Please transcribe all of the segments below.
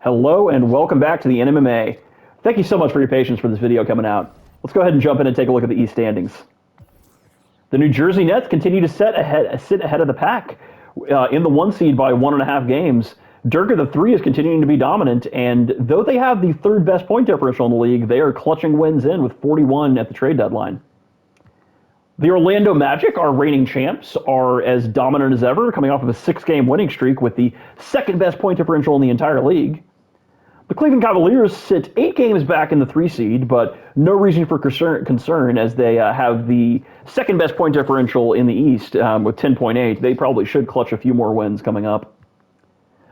Hello and welcome back to the NMMA. Thank you so much for your patience for this video coming out. Let's go ahead and jump in and take a look at the East standings. The New Jersey Nets continue to sit ahead of the pack in the 1 seed by 1.5 games. Durga, the 3, is continuing to be dominant, and though they have the third best point differential in the league, they are clutching wins in with 41 at the trade deadline. The Orlando Magic, our reigning champs, are as dominant as ever, coming off of a 6-game winning streak with the second best point differential in the entire league. The Cleveland Cavaliers sit 8 games back in the 3 seed, but no reason for concern as they have the second best point differential in the East with 10.8. They probably should clutch a few more wins coming up.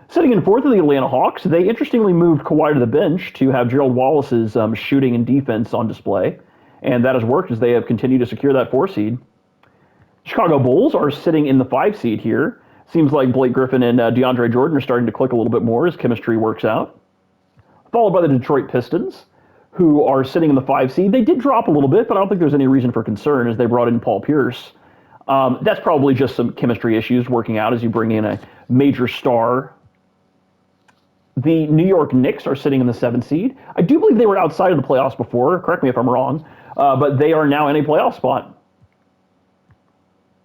Sitting in 4th are the Atlanta Hawks. They interestingly moved Kawhi to the bench to have Gerald Wallace's shooting and defense on display, and that has worked as they have continued to secure that 4 seed. Chicago Bulls are sitting in the 5 seed here. Seems like Blake Griffin and DeAndre Jordan are starting to click a little bit more as chemistry works out. Followed by the Detroit Pistons, who are sitting in the 5 seed. They did drop a little bit, but I don't think there's any reason for concern as they brought in Paul Pierce. That's probably just some chemistry issues working out as you bring in a major star. The New York Knicks are sitting in the 7 seed. I do believe they were outside of the playoffs before. Correct me if I'm wrong, but they are now in a playoff spot.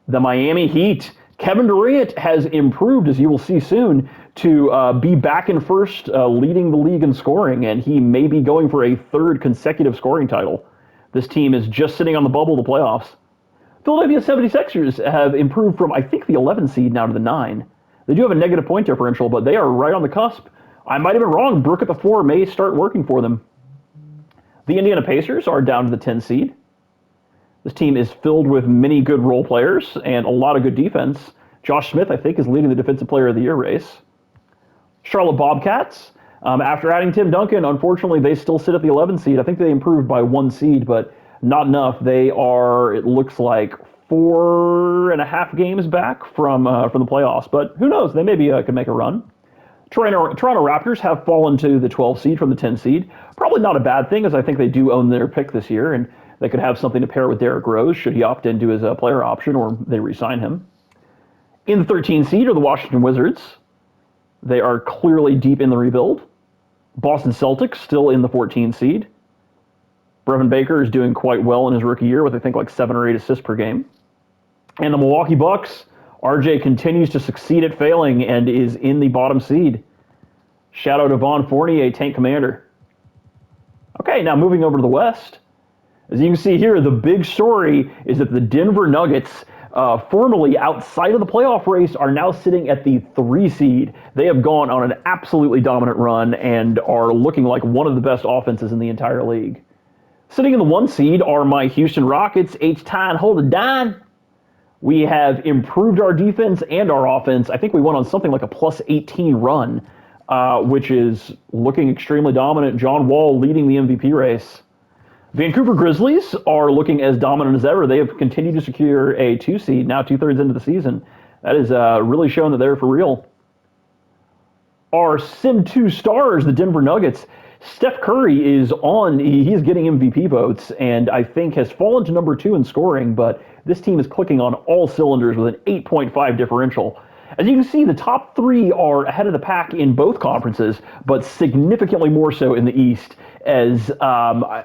The Miami Heat. Kevin Durant has improved, as you will see soon, to be back in first, leading the league in scoring, and he may be going for a 3rd consecutive scoring title. This team is just sitting on the bubble of the playoffs. Philadelphia 76ers have improved from, I think, the 11 seed now to the 9. They do have a negative point differential, but they are right on the cusp. I might have been wrong. Brook at the 4 may start working for them. The Indiana Pacers are down to the 10 seed. This team is filled with many good role players and a lot of good defense. Josh Smith, I think, is leading the Defensive Player of the Year race. Charlotte Bobcats, after adding Tim Duncan, unfortunately, they still sit at the 11 seed. I think they improved by 1 seed, but not enough. They are, it looks like, 4.5 games back from the playoffs. But who knows? They maybe could make a run. Toronto Raptors have fallen to the 12 seed from the 10 seed. Probably not a bad thing, as I think they do own their pick this year, and they could have something to pair with Derrick Rose should he opt into his player option or they re-sign him. In the 13 seed are the Washington Wizards. They are clearly deep in the rebuild. Boston Celtics still in the 14 seed. Brevin Baker is doing quite well in his rookie year with, I think, like 7 or 8 assists per game. And the Milwaukee Bucks, RJ continues to succeed at failing and is in the bottom seed. Shout out to Vaughn Fournier, Tank Commander. Okay, now moving over to the West. As you can see here, the big story is that the Denver Nuggets, formerly outside of the playoff race, are now sitting at the 3 seed. They have gone on an absolutely dominant run and are looking like one of the best offenses in the entire league. Sitting in the 1 seed are my Houston Rockets, H-Time, hold it down. We have improved our defense and our offense. I think we went on something like a plus 18 run, which is looking extremely dominant. John Wall leading the MVP race. Vancouver Grizzlies are looking as dominant as ever. They have continued to secure a 2 seed, now 2/3 into the season. That is really showing that they're for real. Our Sim 2 stars, the Denver Nuggets, Steph Curry is on, he's getting MVP votes, and I think has fallen to number 2 in scoring, but this team is clicking on all cylinders with an 8.5 differential. As you can see, the top 3 are ahead of the pack in both conferences, but significantly more so in the East, as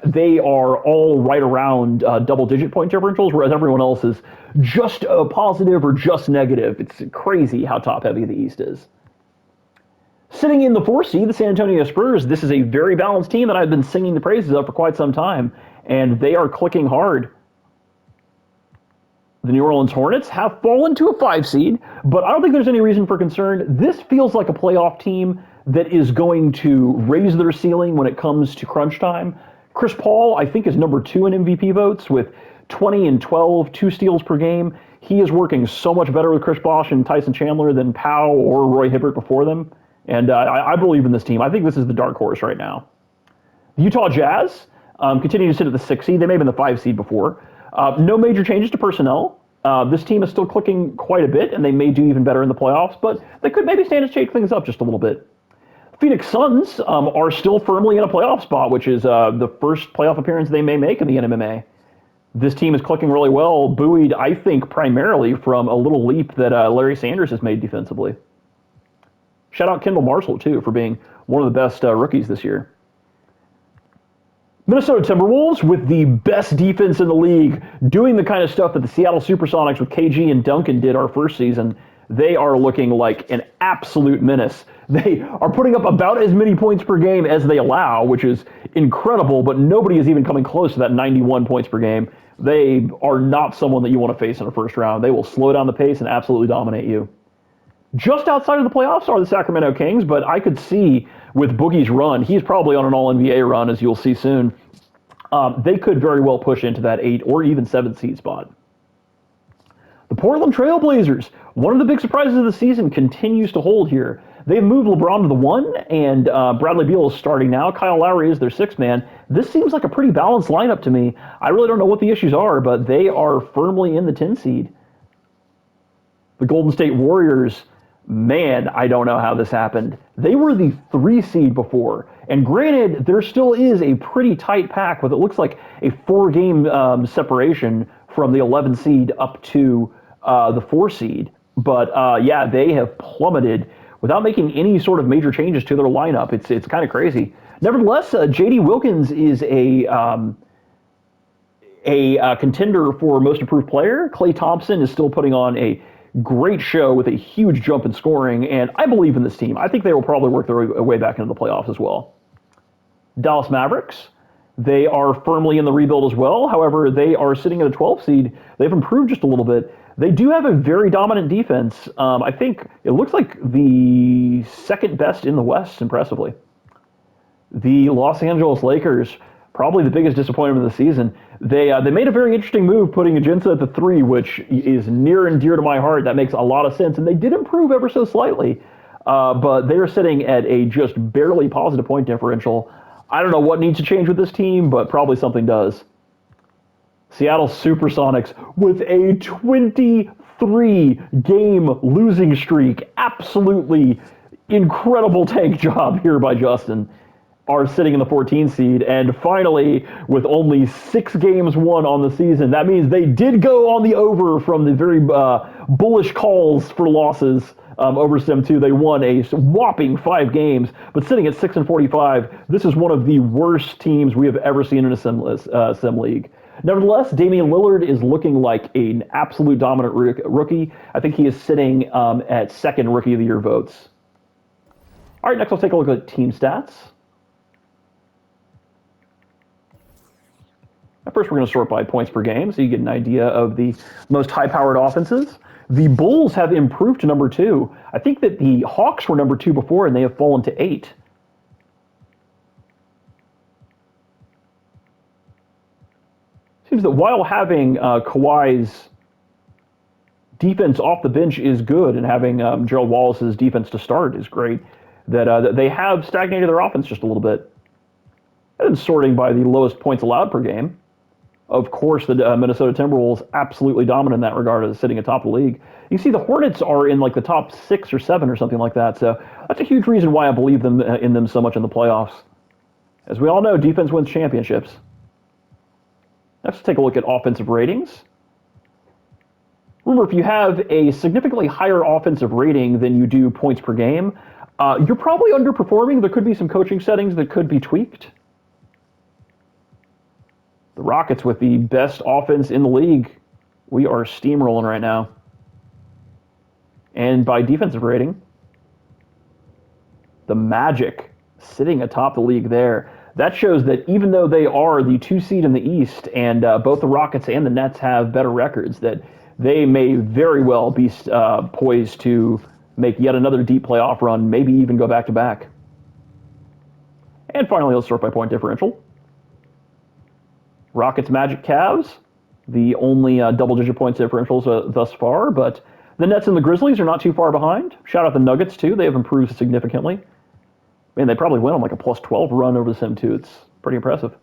they are all right around double-digit point differentials, whereas everyone else is just positive or just negative. It's crazy how top-heavy the East is. Sitting in the 4 seed, the San Antonio Spurs, this is a very balanced team that I've been singing the praises of for quite some time, and they are clicking hard. The New Orleans Hornets have fallen to a 5 seed, but I don't think there's any reason for concern. This feels like a playoff team that is going to raise their ceiling when it comes to crunch time. Chris Paul, I think, is number 2 in MVP votes with 20 and 12, 2 steals per game. He is working so much better with Chris Bosh and Tyson Chandler than Powell or Roy Hibbert before them. And I believe in this team. I think this is the dark horse right now. The Utah Jazz continue to sit at the 6 seed. They may have been the 5 seed before. No major changes to personnel. This team is still clicking quite a bit, and they may do even better in the playoffs, but they could maybe stand to shake things up just a little bit. Phoenix Suns are still firmly in a playoff spot, which is the first playoff appearance they may make in the NMMA. This team is clicking really well, buoyed, I think, primarily from a little leap that Larry Sanders has made defensively. Shout out Kendall Marshall, too, for being one of the best rookies this year. Minnesota Timberwolves, with the best defense in the league, doing the kind of stuff that the Seattle Supersonics with KG and Duncan did our first season. They are looking like an absolute menace. They are putting up about as many points per game as they allow, which is incredible, but nobody is even coming close to that 91 points per game. They are not someone that you want to face in a first round. They will slow down the pace and absolutely dominate you. Just outside of the playoffs are the Sacramento Kings, but I could see with Boogie's run, he's probably on an All-NBA run, as you'll see soon. They could very well push into that 8 or even 7 seed spot. The Portland Trail Blazers, one of the big surprises of the season, continues to hold here. They've moved LeBron to the 1, and Bradley Beal is starting now. Kyle Lowry is their 6th man. This seems like a pretty balanced lineup to me. I really don't know what the issues are, but they are firmly in the 10 seed. The Golden State Warriors, man, I don't know how this happened. They were the 3 seed before, and granted, there still is a pretty tight pack with it looks like a 4-game separation from the 11 seed up to the 4 seed. But yeah, they have plummeted without making any sort of major changes to their lineup. It's kind of crazy. Nevertheless, J.D. Wilkins is a contender for most improved player. Klay Thompson is still putting on a great show with a huge jump in scoring, and I believe in this team. I think they will probably work their way back into the playoffs as well. Dallas Mavericks, they are firmly in the rebuild as well. However, they are sitting at a 12 seed. They've improved just a little bit. They do have a very dominant defense. I think it looks like the 2nd best in the West, impressively. The Los Angeles Lakers, probably the biggest disappointment of the season. They made a very interesting move putting Ajinça at the 3, which is near and dear to my heart. That makes a lot of sense, and they did improve ever so slightly, but they're sitting at a just barely positive point differential. I don't know what needs to change with this team, but probably something does. Seattle Supersonics with a 23-game losing streak. Absolutely incredible tank job here by Justin. Are sitting in the 14 seed, and finally, with only 6 games won on the season, that means they did go on the over from the very bullish calls for losses over Sim 2. They won a whopping 5 games, but sitting at 6-45, this is one of the worst teams we have ever seen in a Sim league. Nevertheless, Damian Lillard is looking like an absolute dominant rookie. I think he is sitting at 2nd Rookie of the Year votes. All right, next let's take a look at team stats. First, we're going to sort by points per game, so you get an idea of the most high-powered offenses. The Bulls have improved to number 2. I think that the Hawks were number 2 before, and they have fallen to 8. Seems that while having Kawhi's defense off the bench is good, and having Gerald Wallace's defense to start is great, that they have stagnated their offense just a little bit. And sorting by the lowest points allowed per game. Of course, the Minnesota Timberwolves absolutely dominant in that regard, as sitting atop the league. You see the Hornets are in like the top 6 or 7 or something like that, so that's a huge reason why I believe in them so much in the playoffs. As we all know, defense wins championships. Next, let's take a look at offensive ratings. Remember, if you have a significantly higher offensive rating than you do points per game, you're probably underperforming. There could be some coaching settings that could be tweaked. The Rockets with the best offense in the league. We are steamrolling right now. And by defensive rating, the Magic sitting atop the league there. That shows that even though they are the 2 seed in the East, and both the Rockets and the Nets have better records, that they may very well be poised to make yet another deep playoff run, maybe even go back-to-back. And finally, let's sort by point differential. Rockets, Magic, Cavs, the only double-digit points differentials thus far, but the Nets and the Grizzlies are not too far behind. Shout out the Nuggets, too. They have improved significantly. Man, they probably went on like a plus 12 run over the Sim 2. It's pretty impressive.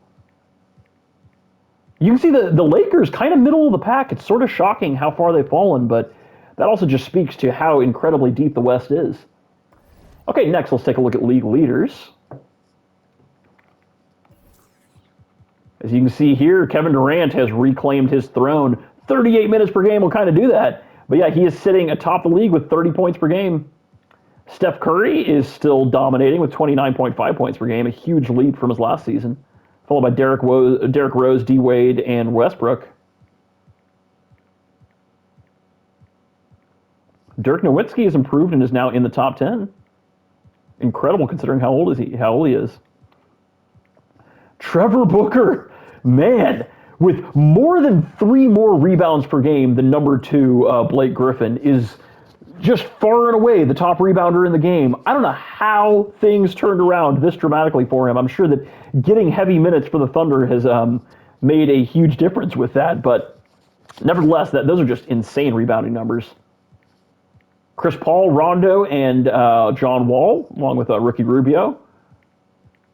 You can see the Lakers kind of middle of the pack. It's sort of shocking how far they've fallen, but that also just speaks to how incredibly deep the West is. Okay, next let's take a look at league leaders. As you can see here, Kevin Durant has reclaimed his throne. 38 minutes per game will kind of do that. But yeah, he is sitting atop the league with 30 points per game. Steph Curry is still dominating with 29.5 points per game, a huge leap from his last season, followed by Derrick Rose, D Wade, and Westbrook. Dirk Nowitzki has improved and is now in the top 10. Incredible considering how old he is. Trevor Booker, man, with more than 3 more rebounds per game than number 2 Blake Griffin, is just far and away the top rebounder in the game. I don't know how things turned around this dramatically for him. I'm sure that getting heavy minutes for the Thunder has made a huge difference with that, but nevertheless, those are just insane rebounding numbers. Chris Paul, Rondo, and John Wall, along with Ricky Rubio,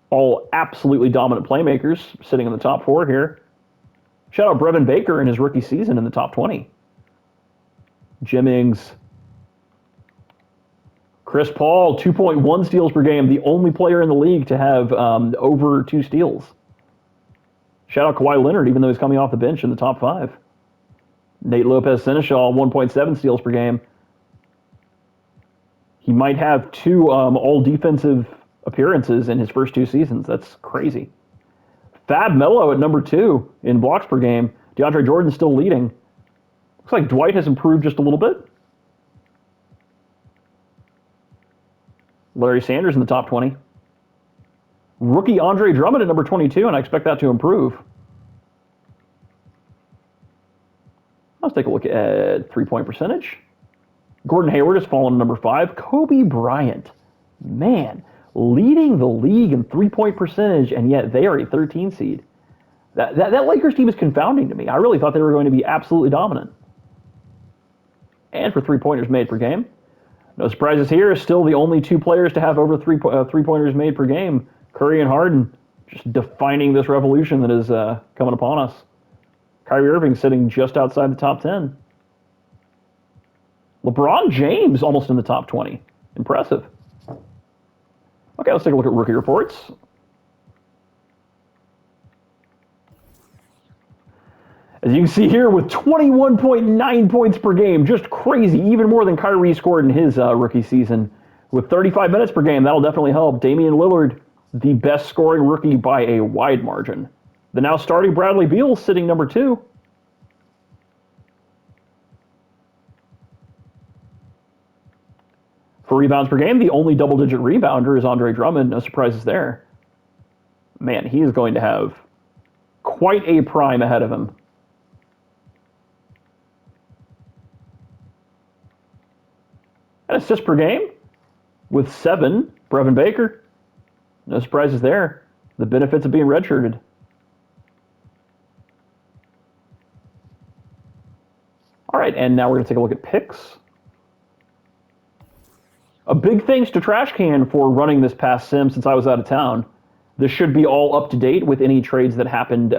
all absolutely dominant playmakers, sitting in the top 4 here. Shout out Brevin Baker in his rookie season in the top 20. Jim Ings. Chris Paul, 2.1 steals per game, the only player in the league to have over 2 steals. Shout out Kawhi Leonard, even though he's coming off the bench in the top 5. Nate Lopez-Seneschal, 1.7 steals per game. He might have 2 all-defensive appearances in his first 2 seasons. That's crazy. Fab Melo at number 2 in blocks per game. DeAndre Jordan still leading. Looks like Dwight has improved just a little bit. Larry Sanders in the top 20. Rookie Andre Drummond at number 22, and I expect that to improve. Let's take a look at three-point percentage. Gordon Hayward has fallen to number 5. Kobe Bryant, man, leading the league in three-point percentage, and yet they are a 13 seed. That Lakers team is confounding to me. I really thought they were going to be absolutely dominant. And for three-pointers made per game, no surprises here. Still the only 2 players to have over three-pointers made per game, Curry and Harden, just defining this revolution that is coming upon us. Kyrie Irving sitting just outside the top 10. LeBron James almost in the top 20. Impressive. Okay, let's take a look at rookie reports. As you can see here, with 21.9 points per game, just crazy, even more than Kyrie scored in his rookie season. With 35 minutes per game, that'll definitely help. Damian Lillard, the best scoring rookie by a wide margin. The now starting Bradley Beal sitting number 2. For rebounds per game, the only double-digit rebounder is Andre Drummond. No surprises there. Man, he is going to have quite a prime ahead of him. And assists per game with 7, Brevin Baker. No surprises there. The benefits of being redshirted. All right, and now we're going to take a look at picks. A big thanks to Trashcan for running this past sim since I was out of town. This should be all up to date with any trades that happened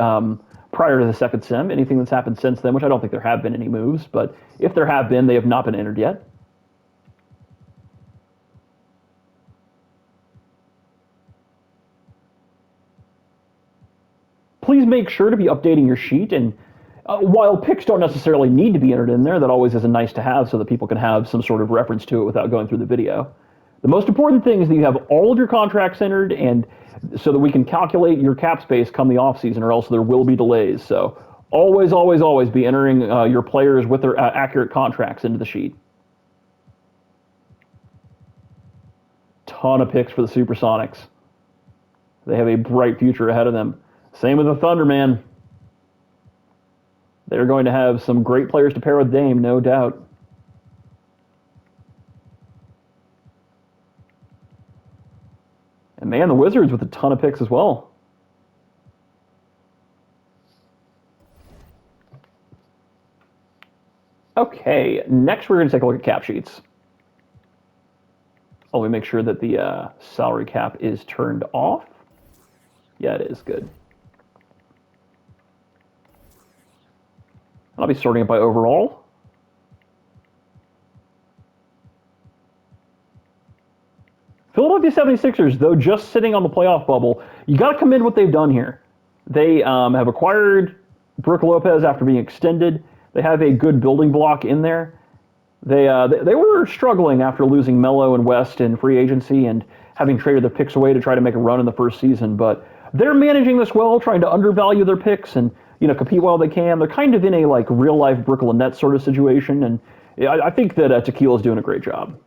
prior to the second sim. Anything that's happened since then, which I don't think there have been any moves, but if there have been, they have not been entered yet. Please make sure to be updating your sheet, and while picks don't necessarily need to be entered in there, that always is a nice to have so that people can have some sort of reference to it without going through the video. The most important thing is that you have all of your contracts entered, and so that we can calculate your cap space come the offseason, or else there will be delays. So always, always, always be entering your players with their accurate contracts into the sheet. Ton of picks for the Supersonics. They have a bright future ahead of them. Same with the Thunder, man. They're going to have some great players to pair with Dame, no doubt. And man, the Wizards with a ton of picks as well. Okay, next we're going to take a look at cap sheets. Let me make sure that the salary cap is turned off. Yeah, it is. Good. I'll be sorting it by overall. Philadelphia 76ers, though just sitting on the playoff bubble, you got to commend what they've done here. They have acquired Brook Lopez after being extended. They have a good building block in there. They were struggling after losing Melo and West in free agency and having traded their picks away to try to make a run in the first season. But they're managing this well, trying to undervalue their picks and compete while they can. They're kind of in a like real life Brooklyn Nets sort of situation, and I think that Tequila's doing a great job.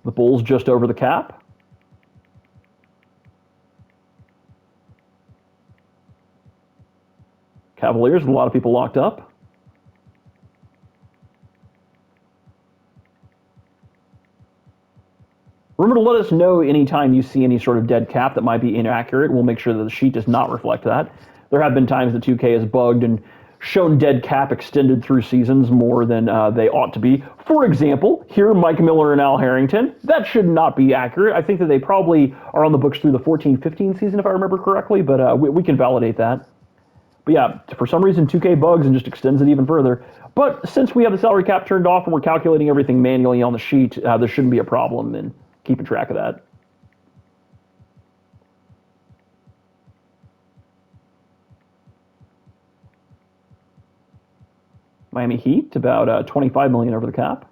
The Bulls just over the cap. Cavaliers, a lot of people locked up. Remember to let us know anytime you see any sort of dead cap that might be inaccurate. We'll make sure that the sheet does not reflect that. There have been times that 2K has bugged and shown dead cap extended through seasons more than they ought to be. For example, here, Mike Miller and Al Harrington. That should not be accurate. I think that they probably are on the books through the 14-15 season, if I remember correctly, but we can validate that. But yeah, for some reason, 2K bugs and just extends it even further. But since we have the salary cap turned off and we're calculating everything manually on the sheet, there shouldn't be a problem in keeping track of that. Miami Heat, about 25 million over the cap.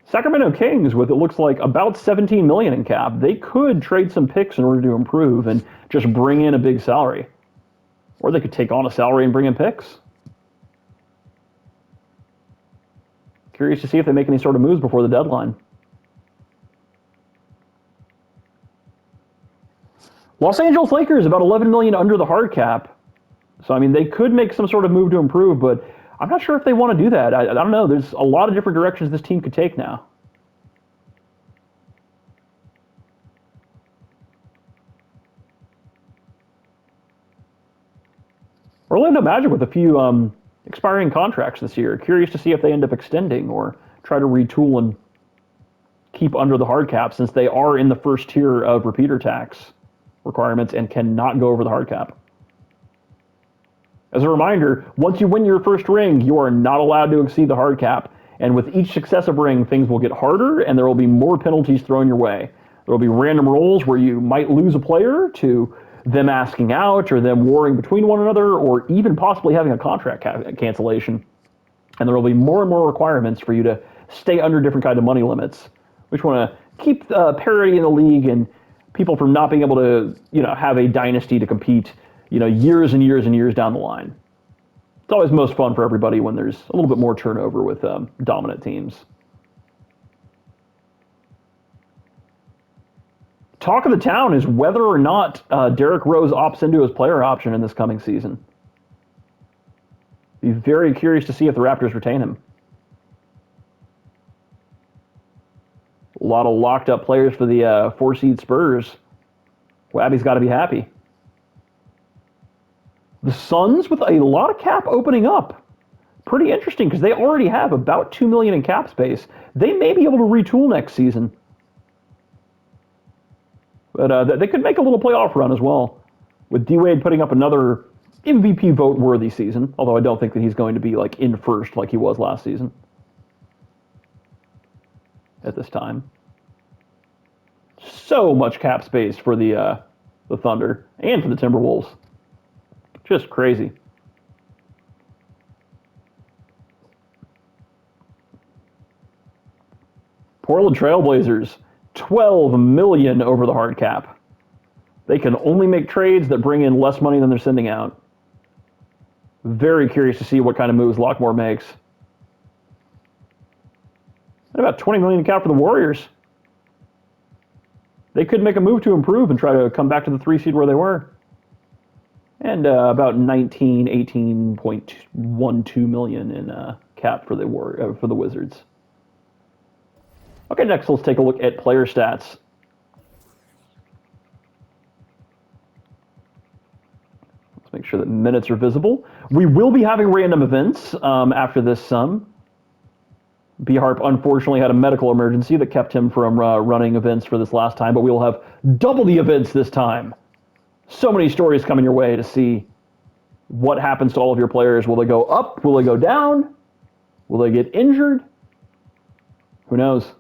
Sacramento Kings, with it looks like about 17 million in cap, they could trade some picks in order to improve and just bring in a big salary. Or they could take on a salary and bring in picks. Curious to see if they make any sort of moves before the deadline. Los Angeles Lakers, about 11 million under the hard cap. So, I mean, they could make some sort of move to improve, but I'm not sure if they want to do that. I don't know. There's a lot of different directions this team could take now. Orlando Magic with a few expiring contracts this year. Curious to see if they end up extending or try to retool and keep under the hard cap, since they are in the first tier of repeater tax requirements and cannot go over the hard cap. As a reminder, once you win your first ring, you are not allowed to exceed the hard cap. And with each successive ring, things will get harder and there will be more penalties thrown your way. There will be random rolls where you might lose a player to them asking out or them warring between one another or even possibly having a contract cancellation. And there will be more and more requirements for you to stay under different kind of money limits. We just want to keep parity in the league and people from not being able to, have a dynasty to compete, years and years and years down the line. It's always most fun for everybody when there's a little bit more turnover with dominant teams. Talk of the town is whether or not Derrick Rose opts into his player option in this coming season. Be very curious to see if the Raptors retain him. A lot of locked up players for the 4-seed Spurs. Wabby's got to be happy. The Suns with a lot of cap opening up. Pretty interesting because they already have about $2 million in cap space. They may be able to retool next season. But they could make a little playoff run as well, with D-Wade putting up another MVP vote-worthy season, although I don't think that he's going to be like in first like he was last season at this time. So much cap space for the Thunder and for the Timberwolves. Just crazy. Portland Trailblazers, 12 million over the hard cap. They can only make trades that bring in less money than they're sending out. Very curious to see what kind of moves Lockmore makes. And about 20 million in cap for the Warriors. They could make a move to improve and try to come back to the 3 seed where they were. And about 18.12 million in cap for the Wizards. Okay, next let's take a look at player stats. Let's make sure that minutes are visible. We will be having random events after this sum. B Harp unfortunately had a medical emergency that kept him from running events for this last time, but we will have double the events this time. So many stories coming your way to see what happens to all of your players. Will they go up? Will they go down? Will they get injured? Who knows?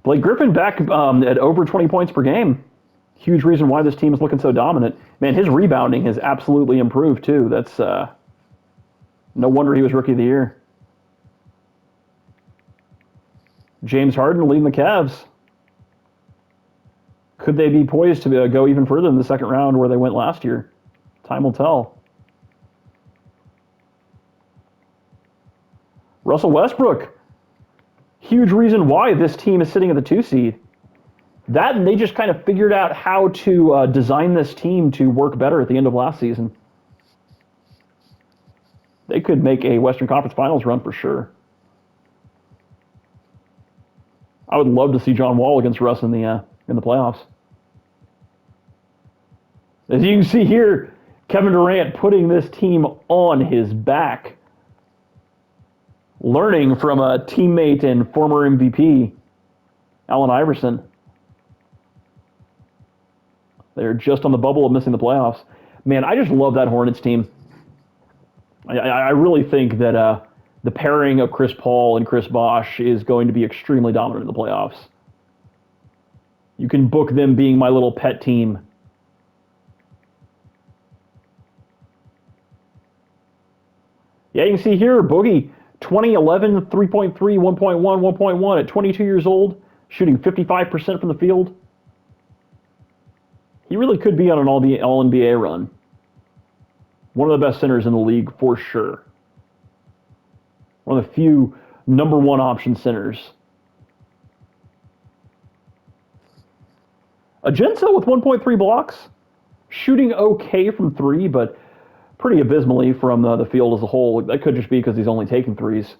Blake Griffin back at over 20 points per game. Huge reason why this team is looking so dominant. Man, his rebounding has absolutely improved too. That's no wonder he was Rookie of the Year. James Harden leading the Cavs. Could they be poised to go even further in the second round where they went last year? Time will tell. Russell Westbrook. Huge reason why this team is sitting at the 2 seed. That and they just kind of figured out how to design this team to work better at the end of last season. They could make a Western Conference Finals run for sure. I would love to see John Wall against Russ in the playoffs. As you can see here, Kevin Durant putting this team on his back, learning from a teammate and former MVP, Allen Iverson. They're just on the bubble of missing the playoffs. Man, I just love that Hornets team. I really think that the pairing of Chris Paul and Chris Bosh is going to be extremely dominant in the playoffs. You can book them being my little pet team. Yeah, you can see here, Boogie, 20, 11, 3.3, 1.1, 1.1 at 22 years old, shooting 55% from the field. He really could be on an All-NBA run. One of the best centers in the league for sure. One of the few number one option centers. Agenso with 1.3 blocks. Shooting okay from 3, but pretty abysmally from the field as a whole. That could just be because he's only taking 3s.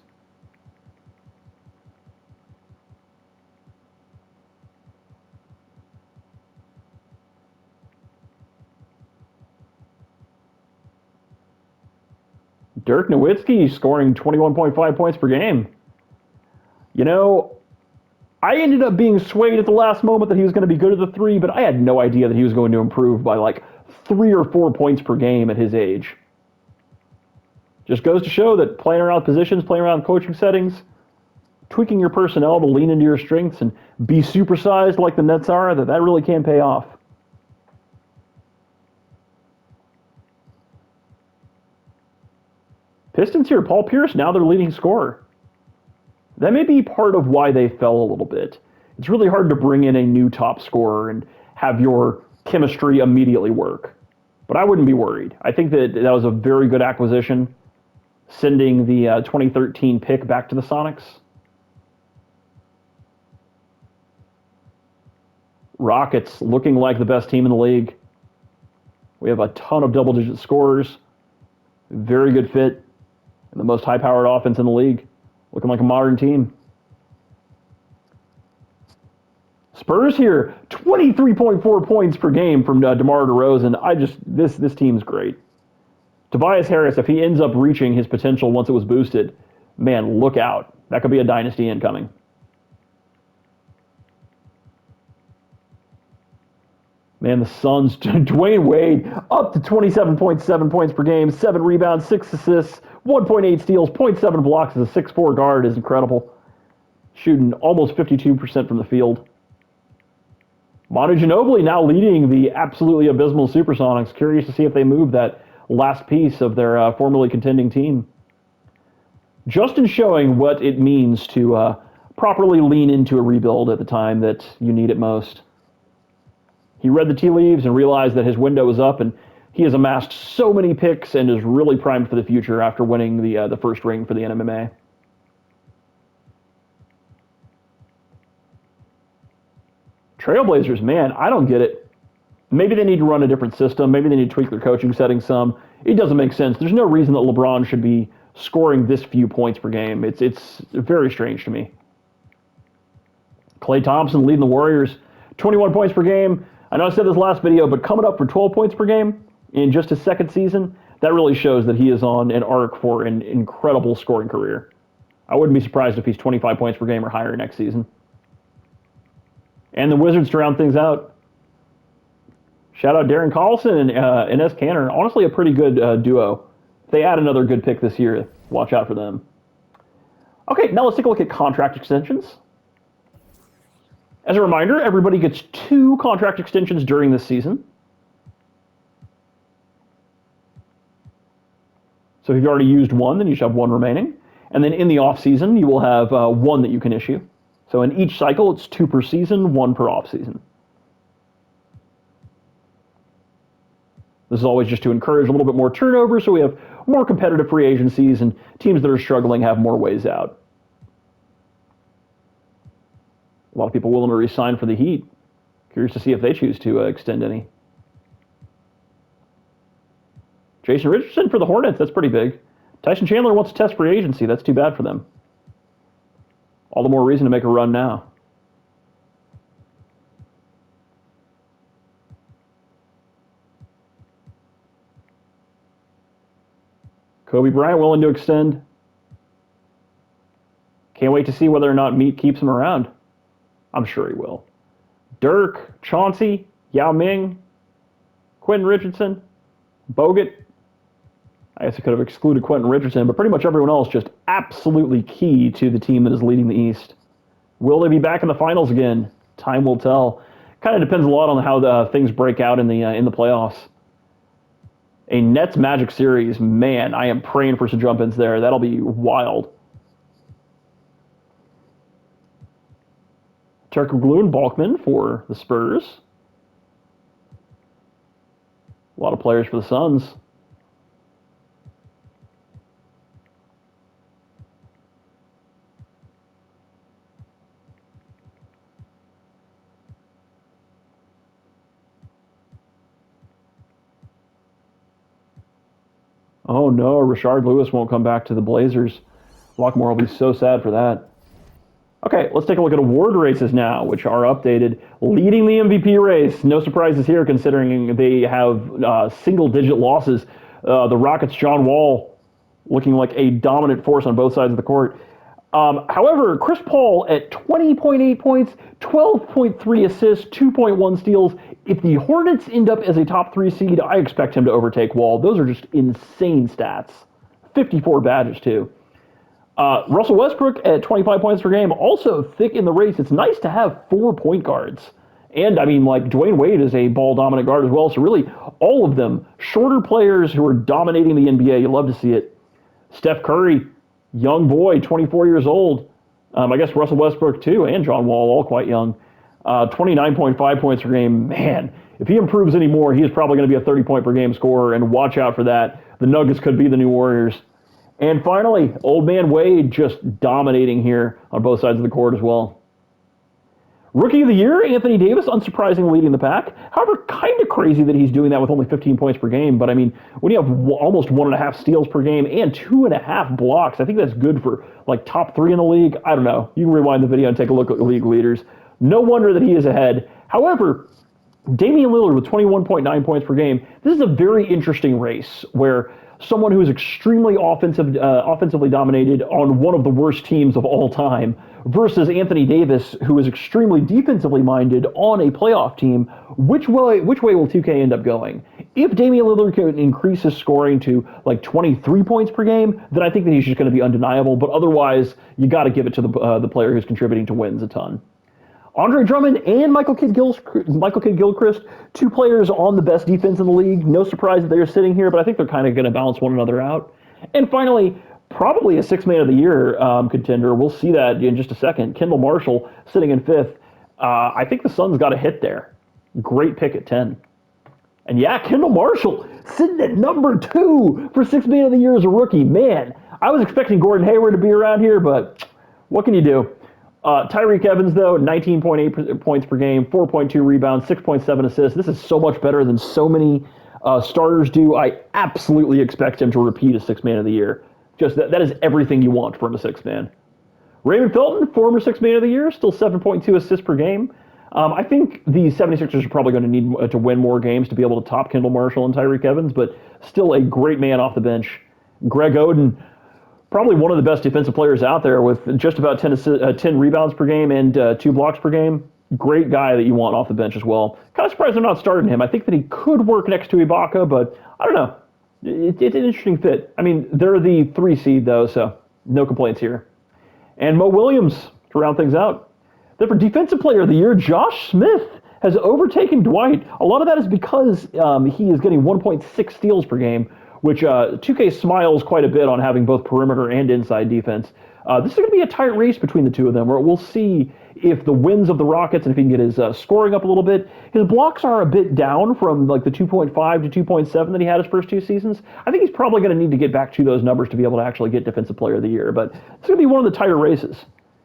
Dirk Nowitzki scoring 21.5 points per game. You know, I ended up being swayed at the last moment that he was going to be good at the 3, but I had no idea that he was going to improve by like 3 or 4 points per game at his age. Just goes to show that playing around positions, playing around coaching settings, tweaking your personnel to lean into your strengths and be supersized like the Nets are, that really can pay off. Pistons here, Paul Pierce, now their leading scorer. That may be part of why they fell a little bit. It's really hard to bring in a new top scorer and have your chemistry immediately work. But I wouldn't be worried. I think that was a very good acquisition, sending the 2013 pick back to the Sonics. Rockets looking like the best team in the league. We have a ton of double-digit scorers. Very good fit. And the most high-powered offense in the league. Looking like a modern team. Spurs here, 23.4 points per game from DeMar DeRozan. This team's great. Tobias Harris, if he ends up reaching his potential once it was boosted, man, look out. That could be a dynasty incoming. Man, the Suns, Dwayne Wade, up to 27.7 points per game, 7 rebounds, 6 assists, 1.8 steals, 0.7 blocks as a 6'4 guard is incredible. Shooting almost 52% from the field. Manu Ginobili now leading the absolutely abysmal Supersonics. Curious to see if they move that last piece of their formerly contending team. Justin showing what it means to properly lean into a rebuild at the time that you need it most. He read the tea leaves and realized that his window was up, and he has amassed so many picks and is really primed for the future after winning the first ring for the NMMA. Trailblazers, man, I don't get it. Maybe they need to run a different system. Maybe they need to tweak their coaching settings some. It doesn't make sense. There's no reason that LeBron should be scoring this few points per game. It's very strange to me. Klay Thompson leading the Warriors, 21 points per game. I know I said this last video, but coming up for 12 points per game in just his second season, that really shows that he is on an arc for an incredible scoring career. I wouldn't be surprised if he's 25 points per game or higher next season. And the Wizards to round things out. Shout out Darren Collison and Enes Kanter. Honestly, a pretty good duo. If they add another good pick this year, watch out for them. Okay, now let's take a look at contract extensions. As a reminder, everybody gets 2 contract extensions during this season. So if you've already used one, then you should have 1 remaining. And then in the off-season, you will have 1 that you can issue. So in each cycle, it's 2 per season, 1 per off-season. This is always just to encourage a little bit more turnover, so we have more competitive free agencies, and teams that are struggling have more ways out. A lot of people willing to re-sign for the Heat. Curious to see if they choose to extend any. Jason Richardson for the Hornets, that's pretty big. Tyson Chandler wants to test free agency. That's too bad for them. All the more reason to make a run now. Kobe Bryant willing to extend. Can't wait to see whether or not Meat keeps him around. I'm sure he will. Dirk, Chauncey, Yao Ming, Quentin Richardson, Bogut. I guess I could have excluded Quentin Richardson, but pretty much everyone else just absolutely key to the team that is leading the East. Will they be back in the finals again? Time will tell. Kind of depends a lot on how the things break out in the playoffs. A Nets Magic series, man, I am praying for some jump-ins there. That'll be wild. Turkoglu and Balkman for the Spurs. A lot of players for the Suns. Oh no, Rashard Lewis won't come back to the Blazers. Lockmore will be so sad for that. Okay, let's take a look at award races now, which are updated. Leading the MVP race, no surprises here considering they have single-digit losses. The Rockets' John Wall looking like a dominant force on both sides of the court. However, Chris Paul at 20.8 points, 12.3 assists, 2.1 steals. If the Hornets end up as a top 3 seed, I expect him to overtake Wall. Those are just insane stats. 54 badges, too. Russell Westbrook at 25 points per game, also thick in the race. It's nice to have 4 point guards. And, I mean, like, Dwayne Wade is a ball-dominant guard as well. So, really, all of them, shorter players who are dominating the NBA. You love to see it. Steph Curry, young boy, 24 years old. I guess Russell Westbrook, too, and John Wall, all quite young. 29.5 points per game. Man, if he improves any more, he is probably going to be a 30-point-per-game scorer, and watch out for that. The Nuggets could be the new Warriors. And finally, Old Man Wade just dominating here on both sides of the court as well. Rookie of the Year, Anthony Davis, unsurprisingly leading the pack. However, kind of crazy that he's doing that with only 15 points per game. But, I mean, when you have almost 1.5 steals per game and 2.5 blocks, I think that's good for, like, top 3 in the league. I don't know. You can rewind the video and take a look at the league leaders. No wonder that he is ahead. However, Damian Lillard with 21.9 points per game. This is a very interesting race where someone who is extremely offensively dominated on one of the worst teams of all time versus Anthony Davis, who is extremely defensively minded on a playoff team. Which way will 2K end up going? If Damian Lillard can increase his scoring to like 23 points per game, then I think that he's just going to be undeniable. But otherwise, you got to give it to the player who's contributing to wins a ton. Andre Drummond and Michael Kidd-Gilchrist, 2 players on the best defense in the league. No surprise that they're sitting here, but I think they're kind of going to balance one another out. And finally, probably a 6th Man of the Year contender. We'll see that in just a second. Kendall Marshall sitting in 5th. I think the Suns got a hit there. Great pick at 10. And yeah, Kendall Marshall sitting at number 2 for 6th Man of the Year as a rookie. Man, I was expecting Gordon Hayward to be around here, but what can you do? Tyreke Evans, though, 19.8 points per game, 4.2 rebounds, 6.7 assists. This is so much better than so many starters do. I absolutely expect him to repeat as 6th Man of the Year. Just that is everything you want from a 6th man. Raymond Felton, former Sixth Man of the Year, still 7.2 assists per game. I think the 76ers are probably going to need to win more games to be able to top Kendall Marshall and Tyreek Evans, but still a great man off the bench. Greg Oden, probably one of the best defensive players out there with just about 10 rebounds per game and 2 blocks per game. Great guy that you want off the bench as well. Kind of surprised they're not starting him. I think that he could work next to Ibaka, but I don't know. It's an interesting fit. I mean, they're the 3 seed, though, so no complaints here. And Mo Williams to round things out. Then for Defensive Player of the Year, Josh Smith has overtaken Dwight. A lot of that is because he is getting 1.6 steals per game, which 2K smiles quite a bit on having both perimeter and inside defense. This is going to be a tight race between the two of them, where we'll see if the wins of the Rockets and if he can get his scoring up a little bit. His blocks are a bit down from like the 2.5 to 2.7 that he had his first 2 seasons. I think he's probably going to need to get back to those numbers to be able to actually get Defensive Player of the Year, but it's going to be one of the tighter races.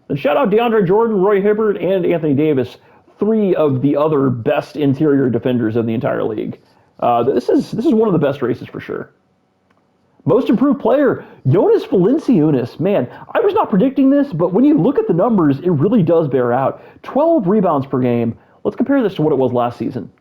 And shout out DeAndre Jordan, Roy Hibbert, and Anthony Davis, 3 of the other best interior defenders of the entire league. This is one of the best races for sure. Most improved player, Jonas Valanciunas. Man, I was not predicting this, but when you look at the numbers, it really does bear out. 12 rebounds per game. Let's compare this to what it was last season.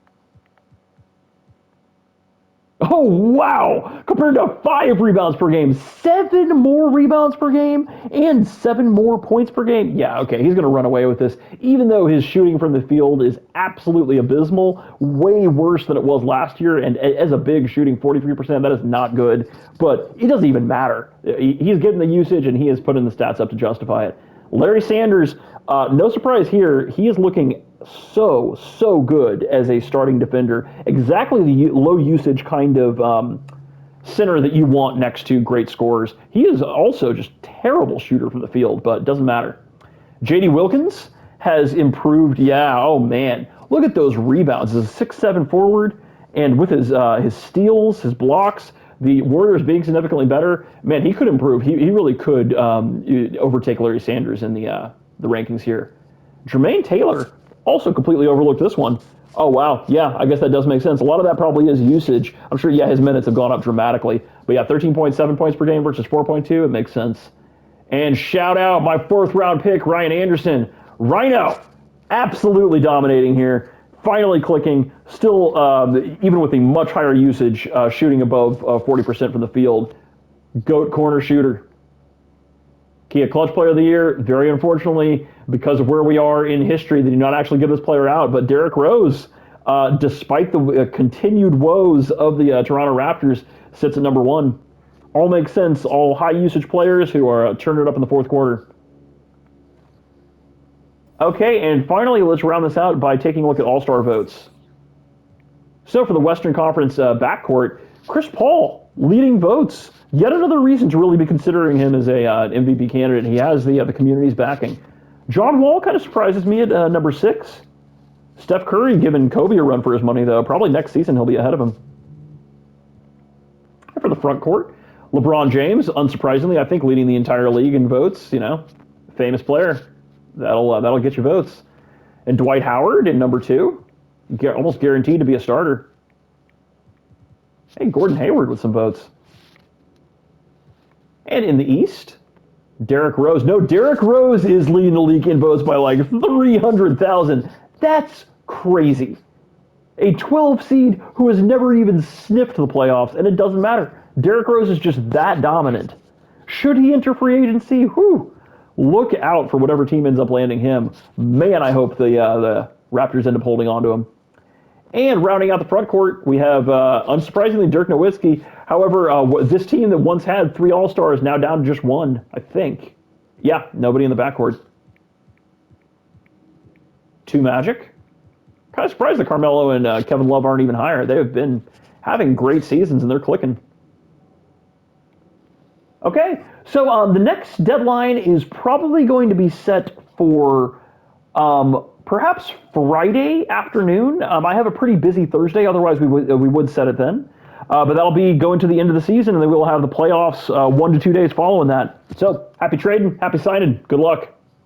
Oh, wow! Compared to 5 rebounds per game, 7 more rebounds per game, and 7 more points per game. Yeah, okay, he's going to run away with this, even though his shooting from the field is absolutely abysmal, way worse than it was last year, and as a big shooting 43%, that is not good, but it doesn't even matter. He's getting the usage, and he is putting the stats up to justify it. Larry Sanders, no surprise here, he is looking so good as a starting defender. Exactly the low usage kind of center that you want next to great scorers. He is also just terrible shooter from the field, but it doesn't matter. J.D. Wilkins has improved. Yeah, oh man. Look at those rebounds. As a 6'7" forward, and with his steals, his blocks, the Warriors being significantly better, man, he could improve. He really could overtake Larry Sanders in the rankings here. Jermaine Taylor, also completely overlooked this one. Oh, wow. Yeah, I guess that does make sense. A lot of that probably is usage. I'm sure, yeah, his minutes have gone up dramatically. But yeah, 13.7 points per game versus 4.2. It makes sense. And shout out my 4th round pick, Ryan Anderson. Rhino, absolutely dominating here. Finally clicking. Still, even with a much higher usage, shooting above 40% from the field. GOAT corner shooter. Kia Clutch Player of the Year, very unfortunately, because of where we are in history, they do not actually give this player out. But Derrick Rose, despite the continued woes of the Toronto Raptors, sits at number 1. All makes sense. All high usage players who are turning it up in the 4th quarter. Okay, and finally, let's round this out by taking a look at All-Star votes. So for the Western Conference backcourt, Chris Paul leading votes. Yet another reason to really be considering him as an MVP candidate. He has the community's backing. John Wall kind of surprises me at number 6. Steph Curry giving Kobe a run for his money, though. Probably next season he'll be ahead of him. And for the front court, LeBron James, unsurprisingly, I think leading the entire league in votes. You know, famous player. That'll get you votes. And Dwight Howard in number 2, almost guaranteed to be a starter. Hey, Gordon Hayward with some votes. And in the East, Derrick Rose. No, Derrick Rose is leading the league in votes by like 300,000. That's crazy. A 12 seed who has never even sniffed the playoffs, and it doesn't matter. Derrick Rose is just that dominant. Should he enter free agency? Whew. Look out for whatever team ends up landing him. Man, I hope the Raptors end up holding on to him. And rounding out the front court, we have, unsurprisingly, Dirk Nowitzki. However, this team that once had 3 All-Stars now down to just 1, I think. Yeah, nobody in the backcourt. 2 Magic. Kind of surprised that Carmelo and Kevin Love aren't even higher. They have been having great seasons, and they're clicking. Okay, so the next deadline is probably going to be set for perhaps Friday afternoon. I have a pretty busy Thursday. Otherwise, we would set it then. But that'll be going to the end of the season, and then we'll have the playoffs 1 to 2 days following that. So happy trading, happy signing. Good luck.